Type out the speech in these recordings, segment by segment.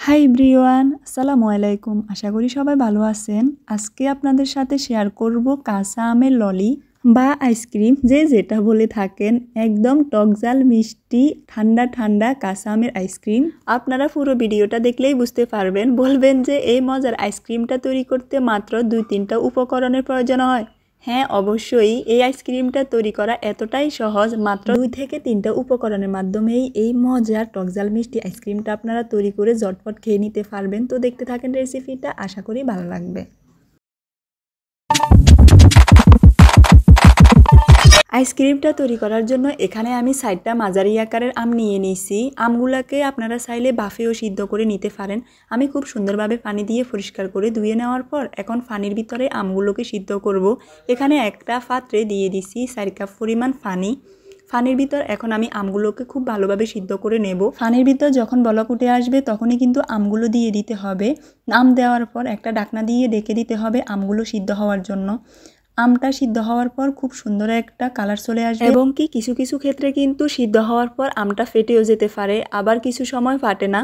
Hi everyone, আসসালামু আলাইকুম। আশা করি সবাই ভালো আছেন। আজকে আপনাদের সাথে শেয়ার করব কাঁচা আমের ললি বা আইসক্রিম, যে যেটা বলে থাকেন। একদম টকঝাল মিষ্টি ঠান্ডা ঠান্ডা কাঁচা আমের আইসক্রিম। আপনারা পুরো ভিডিওটা দেখলেই বুঝতে পারবেন, বলবেন যে এই মজার আইসক্রিমটা তৈরি করতে মাত্র 2-3টা উপকরণের প্রয়োজন হয়। হ্যাঁ, অবশ্যই এই আইসক্রিমটা তৈরি করা এতটাই সহজ, মাত্র 2 থেকে 3টা উপকরণের মাধ্যমেই এই মজার টকঝাল মিষ্টি আইসক্রিমটা আপনারা তৈরি করে ঝটপট খেয়ে নিতে পারবেন। তো দেখতে থাকেন রেসিপিটা, আশা করি ভালো লাগবে। আইসক্রিমটা তৈরি করার জন্য এখানে আমি 4টা মাঝারি আকারের আম নিয়ে নিয়েছি। আমগুলোকে আপনারা চাইলে বাফেও সিদ্ধ করে নিতে পারেন। আমি খুব সুন্দরভাবে পানি দিয়ে পরিষ্কার করে ধুয়ে নেওয়ার পর এখন পানির ভিতরে আমগুলোকে সিদ্ধ করব। এখানে একটা পাত্রে দিয়ে দিছি 4 কাপ পরিমাণ পানি। পানির ভিতর এখন আমি আমগুলোকে খুব ভালোভাবে সিদ্ধ করে নেব। পানির ভিতর যখন বলক উঠে আসবে তখনই কিন্তু আমগুলো দিয়ে দিতে হবে। আম দেওয়ার পর একটা ঢাকনা দিয়ে ঢেকে দিতে হবে আমগুলো সিদ্ধ হওয়ার জন্য। আমটা সিদ্ধ হওয়ার পর খুব সুন্দর একটা কালার চলে আসবে এবং কিছু কিছু ক্ষেত্রে কিন্তু সিদ্ধ হওয়ার পর আমটা ফেটেও যেতে পারে, আবার কিছু সময় ফাটে না।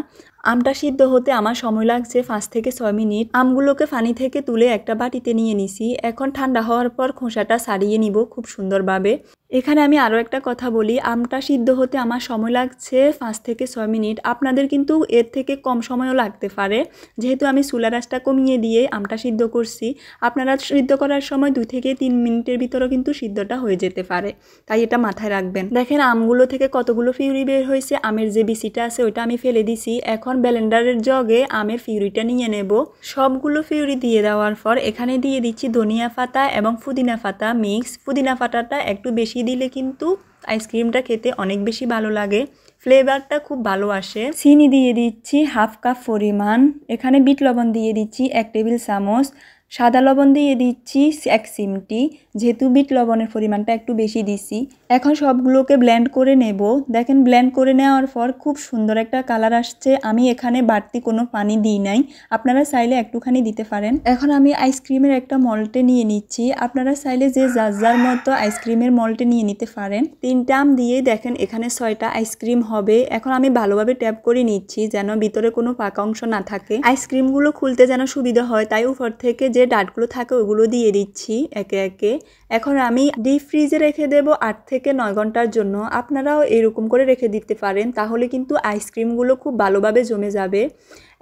আমটা সিদ্ধ হতে আমার সময় লাগছে 5 থেকে 6 মিনিট। আমগুলোকে পানি থেকে তুলে একটা বাটিতে নিয়ে নিছি। এখন ঠান্ডা হওয়ার পর খোসাটা ছাড়িয়ে নিব খুব সুন্দরভাবে। এখানে আমি আরও একটা কথা বলি, আমটা সিদ্ধ হতে আমার সময় লাগছে 5 থেকে 6 মিনিট। আপনাদের কিন্তু এর থেকে কম সময়ও লাগতে পারে, যেহেতু আমি চুলার আঁচটা কমিয়ে দিয়ে আমটা সিদ্ধ করছি। আপনারা সিদ্ধ করার সময় 2 থেকে 3 মিনিটের ভিতরেও কিন্তু সিদ্ধটা হয়ে যেতে পারে, তাই এটা মাথায় রাখবেন। দেখেন আমগুলো থেকে কতগুলো ফিউরি বের হয়েছে। আমের যে বিচিটা আছে ওইটা আমি ফেলে দিছি। এখন ব্লেন্ডারের জগে আমের ফিউরিটা নিয়ে নেব। সবগুলো ফিউরি দিয়ে দেওয়ার পর এখানে দিয়ে দিচ্ছি ধনিয়া পাতা এবং পুদিনা পাতা মিক্স। পুদিনা পাতাটা একটু বেশি দিলে কিন্তু আইসক্রিমটা খেতে অনেক বেশি ভালো লাগে, ফ্লেভারটা খুব ভালো আসে। চিনি দিয়ে দিচ্ছি 1/2 কাপ পরিমাণ। এখানে বিট লবণ দিয়ে দিচ্ছি 1 টেবিল চামচ। সাদা লবণ দিয়ে দিচ্ছি 1 চিমটি, যেহেতু বিট লবণের পরিমাণটা একটু বেশি দিছি। এখন সবগুলোকে ব্লেন্ড করে নেব। দেখেন ব্লেন্ড করে নেওয়ার পর খুব সুন্দর একটা কালার আসছে। আমি এখানে বাড়তি কোনো পানি দিই নাই, আপনারা চাইলে একটুখানি দিতে পারেন। এখন আমি আইসক্রিমের একটা মল্টে নিয়ে নিচ্ছি। আপনারা চাইলে যে যার যার মতো আইসক্রিমের মল্টে নিয়ে নিতে পারেন। 3টা আম দিয়ে দেখেন এখানে 6টা আইসক্রিম হবে। এখন আমি ভালোভাবে ট্যাপ করে নিচ্ছি যেন ভিতরে কোনো পাকা অংশ না থাকে। আইসক্রিমগুলো খুলতে যেন সুবিধা হয়, তাই উপর থেকে যে ডাটগুলো থাকে ওগুলো দিয়ে দিচ্ছি একে একে। এখন আমি ডিপ ফ্রিজে রেখে দেব 8 থেকে 9 ঘন্টার জন্য। আপনারাও এরকম করে রেখে দিতে পারেন, তাহলে কিন্তু আইসক্রিমগুলো খুব ভালোভাবে জমে যাবে।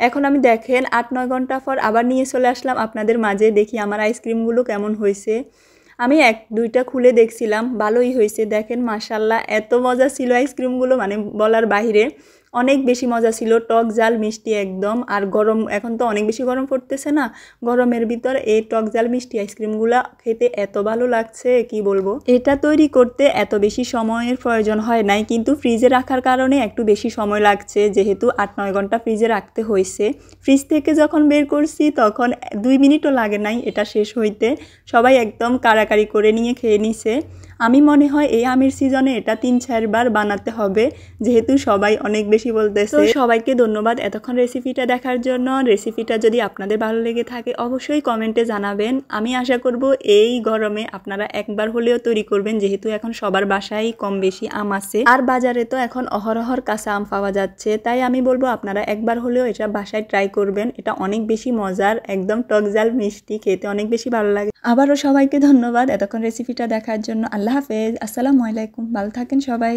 এখন আমি দেখেন 8-9 ঘন্টা পর আবার নিয়ে চলে আসলাম আপনাদের মাঝে। দেখি আমার আইসক্রিমগুলো কেমন হয়েছে। আমি 1-2টা খুলে দেখছিলাম, ভালোই হয়েছে। দেখেন মাশাআল্লাহ, এত মজা ছিল আইসক্রিমগুলো, মানে বলার বাইরে। অনেক বেশি মজা ছিল, টক ঝাল মিষ্টি একদম। আর গরম, এখন তো অনেক বেশি গরম পড়তেছে না, গরমের ভিতর এই টক ঝাল মিষ্টি আইসক্রিমগুলো খেতে এত ভালো লাগছে কি বলবো। এটা তৈরি করতে এত বেশি সময়ের প্রয়োজন হয় নাই, কিন্তু ফ্রিজে রাখার কারণে একটু বেশি সময় লাগছে, যেহেতু 8-9 ঘন্টা ফ্রিজে রাখতে হয়েছে। ফ্রিজ থেকে যখন বের করছি তখন 2 মিনিটও লাগে নাই এটা শেষ হইতে। সবাই একদম কাড়াকাড়ি করে নিয়ে খেয়ে নিছে। আমি মনে হয় এই আমের সিজনে এটা 3-4 বার বানাতে হবে, যেহেতু সবাই অনেক বেশি বলতেছে। তো সবাইকে ধন্যবাদ এতক্ষণ রেসিপিটা দেখার জন্য। রেসিপিটা যদি আপনাদের ভালো লেগে থাকে অবশ্যই কমেন্টে জানাবেন। আমি আশা করব এই গরমে আপনারা একবার হলেও তৈরি করবেন, যেহেতু এখন সবার বাসায় কম বেশি আম আছে, আর বাজারে তো এখন অহরহর কাঁচা আম পাওয়া যাচ্ছে। তাই আমি বলবো আপনারা একবার হলেও এটা বাসায় ট্রাই করবেন। এটা অনেক বেশি মজার, একদম টকঝাল মিষ্টি, খেতে অনেক বেশি ভালো লাগে। আবারও সবাইকে ধন্যবাদ এতক্ষণ রেসিপিটা দেখার জন্য। আল্লাহ হাফেজ, আসসালামু আলাইকুম, ভালো থাকেন সবাই।